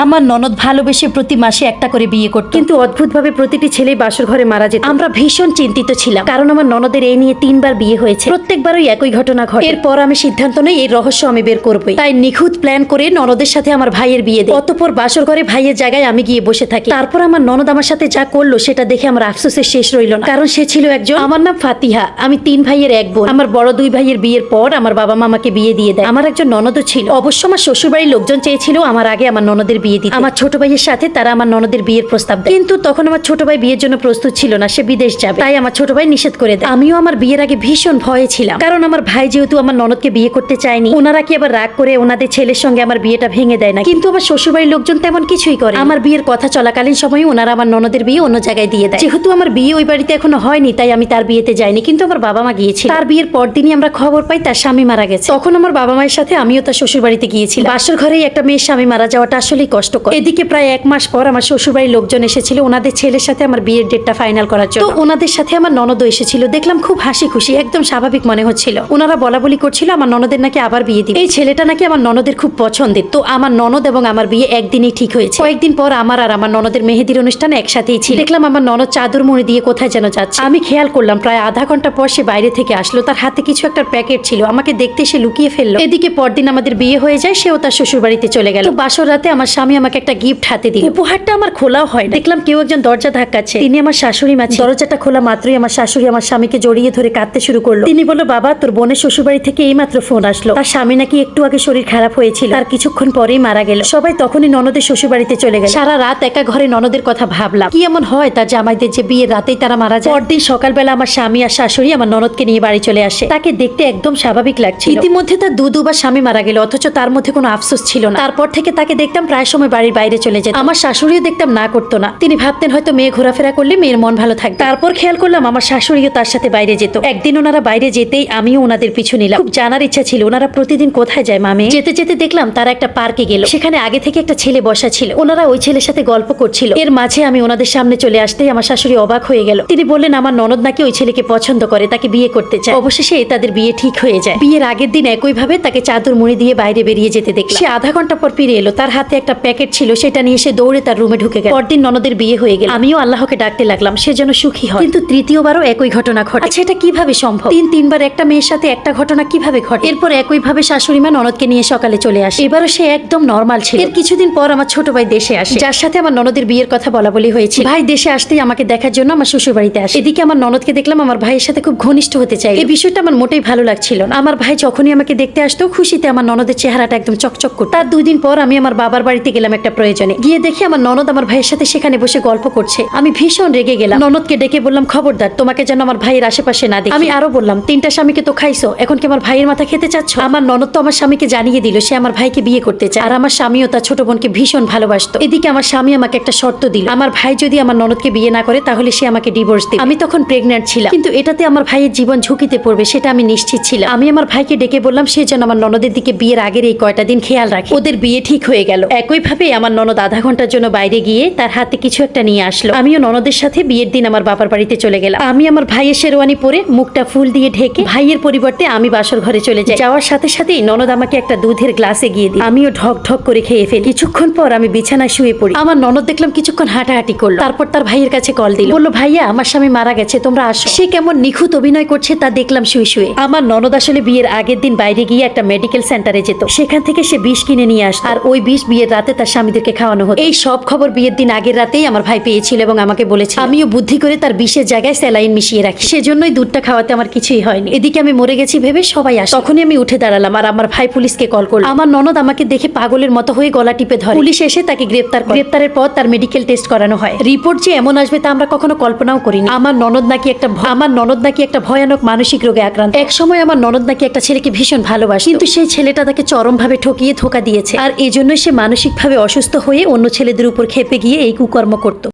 আমার ননদ ভালোবেসে প্রতি মাসে একটা করে বিয়ে করত, কিন্তু অদ্ভুতভাবে প্রতিটি ছেলেই বাসর ঘরে মারা যেত। আমরা ভীষণ চিন্তিত ছিলাম, কারণ আমার ননদের এই নিয়ে 3বার বিয়ে হয়েছে, প্রত্যেকবারই একই ঘটনা ঘটে। এরপর আমি সিদ্ধান্ত নেই এই রহস্য আমি বের করবই। তাই নিখুঁত প্ল্যান করে ননদের সাথে আমার ভাইয়ের বিয়ে দেয়। অতঃপর বাসর ঘরে ভাইয়ের জায়গায় আমি গিয়ে বসে থাকি। তারপর আমার ননদ আমার সাথে যা করলো সেটা দেখে আমার আফসোসের শেষ রইল না, কারণ সে ছিল একজন, আমার নাম ফাতিহা, আমি 3 ভাইয়ের এক বোন। আমার বড় 2 ভাইয়ের বিয়ের পর আমার বাবা মা আমাকে বিয়ে দিয়ে দেয়। আমার একজন ননদও ছিল। অবশ্য আমার শ্বশুরবাড়ির লোকজন চেয়েছিল আমার আগে আমার ননদের বিয়ে দিতে। আমার ছোট ভাইয়ের সাথে তারা আমার ননদের বিয়ের প্রস্তাব দেয়, কিন্তু তখন আমার ছোট ভাই বিয়ের জন্য প্রস্তুত ছিল না, সে বিদেশ যাবে। তাই আমার ছোট ভাই নিষেধ করে দেয়। আমিও আমার বিয়ের আগে ভীষণ ভয়ে ছিলাম, কারণ আমার ভাই যেহেতু আমার ননদকে বিয়ে করতে চায়নি, ওনারা কি আবার রাগ করে ওনাদের ছেলের সঙ্গে আমার বিয়েটা ভেঙে দেয় না। কিন্তু আমার শ্বশুরবাড়ির লোকজন তেমন কিছুই করে। আমার বিয়ের কথা চলাকালীন সময়ে ওনারা আমার ননদের বিয়ে অন্য জায়গায় দিয়ে দেয়। যেহেতু আমার বিয়ে ওই বাড়িতে এখনো হয়নি, তাই আমি তার বিয়েতে যাইনি, কিন্তু আমার বাবা মা গিয়েছিল। তার বিয়ের পরদিনই আমরা খবর পাই তার স্বামী মারা গেছে। তখন আমার বাবা মায়ের সাথে আমিও তার শ্বশুর বাড়িতে গিয়েছিলাম। বাসর ঘরেই একটা মেয়ের স্বামী মারা যাওয়াটা আসলেই কষ্টকর। এদিকে প্রায় 1 মাস পর আমার শ্বশুরবাড়ির লোকজন এসেছিল ওনাদের ছেলের সাথে আমার বিয়ের ডেটটা ফাইনাল করার জন্য। তো ওনাদের সাথে আমার ননদও এসেছিল। দেখলাম খুব হাসি খুশি, একদম স্বাভাবিক মনে হচ্ছিল। ওনারা বলা বলি করছিল আমার ননদের নাকি আবার বিয়ে দিবে। এই ছেলেটা নাকি আমার ননদের খুব পছন্দের। তো আমার ননদ এবং আমার বিয়ে একদিনই ঠিক হয়েছে। কয়েকদিন পর আমার আর আমার ননদের মেহেদির অনুষ্ঠান একসাথেই ছিল। দেখলাম আমার ননদ চাদর মুড়ি দিয়ে কোথায় যেন যাচ্ছে। আমি খেয়াল করলাম প্রায় আধা ঘন্টা পর সে বাইরে থেকে আসলো। তার হাতে কিছু একটা প্যাকেট ছিল, আমাকে দেখতে সে লুকিয়ে ফেললো। এদিকে পরদিন আমাদের বিয়ে হয়ে যায়, সেও তার শ্বশুর বাড়িতে চলে গেল। তো বাসর রাতে আমার স্বামী আমাকে একটা গিফট হাতে দিল। উপহারটা আমার খোলাও হয়। দেখলাম কেউ একজন দরজা ধাক্কাচ্ছে, তিনি আমার শাশুড়ি মা। দরজাটা খোলা মাত্রই আমার শাশুড়ি আমার স্বামীকে জড়িয়ে ধরে কাঁদতে শুরু করলো। তিনি বলল, বাবা তোর বোনের শ্বশুর বাড়ি থেকে এইমাত্র ফোন আসলো, তার স্বামী নাকি একটু আগে শরীর খারাপ হয়েছিল, তার কিছুক্ষণ পরেই মারা গেল। সবাই তখনই ননদের শ্বশুর বাড়িতে চলে গেল। সারা রাত একা ঘরে ননদের কথা ভাবলাম, কি এমন হয় তার জামাইদের যে বিয়ের রাতেই তারা মারা যায়। পরদিন সকালবেলা আমার স্বামী আর শাশুড়ি আমার ননদকে নিয়ে বাড়ি চলে আসে। তাকে দেখতে একদম স্বাভাবিক লাগছিল। ইতিমধ্যে তার দুবার স্বামী মারা গেল, অথচ তার মধ্যে কোনো আফসোস ছিল না। তারপর থেকে তাকে দেখতাম প্রায় সময় বাড়ির বাইরে চলে যেত। আমার শাশুড়িও দেখতাম না করতো না, তিনি ভাবতেন হয়তো মেয়ে ঘোরাফেরা করলে মেয়ের মন ভালো থাকবে। তারপর খেয়াল করলাম আমার শাশুড়িও তার সাথে বাইরে যেত। একদিন ওনারা বাইরে যেতেই আমিও ওনাদের পিছু নিলাম। খুব জানার ইচ্ছা ছিল ওনারা প্রতিদিন কোথায় যায় মামে। যেতে যেতে দেখলাম তারা একটা পার্কে গেল। সেখানে আগে থেকে একটা ছেলে বসা ছিল, ওনারা ওই ছেলের সাথে গল্প করছিল। এর মাঝে আমি ওনাদের সামনে চলে আসতেই আমার শাশুড়ি অবাক হয়ে গেল। তিনি বললেন আমার ননদ নাকি ওই ছেলেকে পছন্দ করে, তাকে বিয়ে করতে চায়। অবশেষে তাদের বিয়ে ঠিক হয়ে যায়। বিয়ের আগের দিন একইভাবে তাকে চাদর মুড়ি দিয়ে বাইরে বেরিয়ে যেতে দেখলাম। সে আধা ঘন্টা পর ফিরে এলো, তার হাতে একটা প্যাকেট ছিল, সেটা নিয়ে সে দৌড়ে তার রুমে ঢুকে গেল। পরদিন ননদের বিয়ে হয়ে গেল। আমিও আল্লাহকে ডাকতে লাগলাম সে যেন সুখী হয়, কিন্তু তৃতীয়বারও একই ঘটনা ঘটে। আচ্ছা এটা কিভাবে সম্ভব? 3বার একটা মেয়ের সাথে একটা ঘটনা কিভাবে ঘটে? এরপর একইভাবে শাশুড়ি মা ননদকে নিয়ে সকালে চলে আসে। এবারও সে একদম নরমাল ছিল। এর কিছুদিন পর আমার ছোট ভাই দেশে আসে, যার সাথে আমার ননদের বিয়ের কথা বলা বলি হয়েছে। ভাই দেশে আসতেই আমাকে দেখার জন্য আমার শ্বশুর বাড়িতে আসে। এদিকে আমার ননদকে দেখলাম আমার ভাইয়ের সাথে খুব ঘনিষ্ঠ হতে চাই। এই বিষয়টা আমার মোটেই ভালো লাগছিল না। আমার ভাই যখনই আমাকে দেখতে আসতো খুশিতে আমার ননদের চেহারাটা একদম চকচক করত। তার 2 দিন পর আমি আমার বাবার বাড়িতে গেলাম একটা প্রয়োজনে। গিয়ে দেখি আমার ননদ আমার ভাইয়ের সাথে সেখানে বসে গল্প করছে। আমি ভীষণ রেগে গেলাম। ননদকে ডেকে বললাম, খবরদার তোমাকে যেন আমার ভাইয়ের আশেপাশে না দেখি। আমি আরো বললাম, 3টা স্বামীকে তো খাইছো, এখন কি আমার ভাইয়ের মাথা খেতে চাচ্ছ? আমার ননদ তো আমার স্বামীকে জানিয়ে দিল সে আমার ভাইকে বিয়ে করতে চায়, আর আমার স্বামীও তার ছোট বোনকে ভীষণ ভালোবাসতো। এদিকে আমার স্বামী আমাকে একটা শর্ত দিল, আমার ভাই যদি আমার ননদকে বিয়ে না করে তাহলে সে আমাকে ডিভোর্স দিবে। আমি তখন প্রেগন্যান্ট ছিলাম, কিন্তু এটাতে আমার ভাইয়ের জীবন ঝুঁকিতে পড়বে সেটা আমি নিশ্চিত ছিলাম। আমি আমার ভাইকে ডেকে বললাম সে যেন আমার ননদের দিকে বিয়ের আগের এই কয়টা দিন খেয়াল রাখে। ওদের বিয়ে ঠিক হয়ে গেল। একইভাবে আমার ননদ আধা ঘন্টার জন্য বাইরে গিয়ে তার হাতে কিছু একটা নিয়ে আসলো। আমিও ননদের সাথে বিয়ের দিন আমার বাবার বাড়িতে চলে গেলাম। আমি আমার ভাইয়ের শেরওয়ানি পরে মুখটা ফুল দিয়ে ঢেকে ভাইয়ের পরিবর্তে আমি বাসর ঘরে চলে যাই। যাওয়ার সাথে সাথেই ননদ আমাকে একটা দুধের গ্লাসে গিয়ে দিই। আমিও ঢক ঢক করে খেয়ে ফেলি। কিছুক্ষণ পর আমি বিছানায় শুয়ে পড়ি। আমার ননদ দেখলাম কিছুক্ষণ হাঁটাহাঁটি করলো, তারপর তার ভাইয়ের কাছে কল দিল, বললো ভাইয়া আমার স্বামী মারা গেছে, তোমরা আসো। সে কেমন নিখুঁত অভিনয় করছে তা দেখলাম শুয়ে শুয়ে। আমার ননদ আসলে বিয়ের আগের দিন বাইরে গিয়ে একটা মেডিকেল সেন্টারে যেত, সেখান থেকে সে বিষ কিনে নিয়ে আসতো, আর ওই বিষ বিয়ের রাতে তার স্বামীদেরকে খাওয়ানো হতো। এই সব খবর বিয়ের দিন আগের রাতেই আমার ভাই পেয়েছিল এবং আমাকে বলেছে। আমিও বুদ্ধি করে তার বিষের জায়গায় স্যালাইন মিশিয়ে রাখি, সেজন্যই দুধটা খাওয়াতে আমার কিছুই হয়নি। এদিকে আমি মরে গেছি ভেবে সবাই আসে। তখনই আমি উঠে দাঁড়ালাম আর আমার ভাই পুলিশকে কল করলো। আমার ননদ আমাকে দেখে পাগলের মতো হয়ে গলা টিপে ধরে। পুলিশ এসে তাকে গ্রেপ্তার করে। গ্রেপ্তারের পর তার মেডিকেল টেস্ট করানো হয়। রিপোর্ট যে এমন আসবে তা আমরা কখনো কল্পনাও করিনি। আমার ননদ নাকি একটা ভয়ানক মানসিক রোগে আক্রান্ত। এক সময় আমার ননদ নাকি একটা ছেলেকে ভীষণ ভালোবাসে, কিন্তু সেই ছেলেটা তাকে চরমভাবে ঠকিয়ে ধোঁকা দিয়েছে, আর এজন্যই সে মানসিকভাবে অসুস্থ হয়ে অন্য ছেলেদের উপর খেপে গিয়ে এই কুকর্ম করত।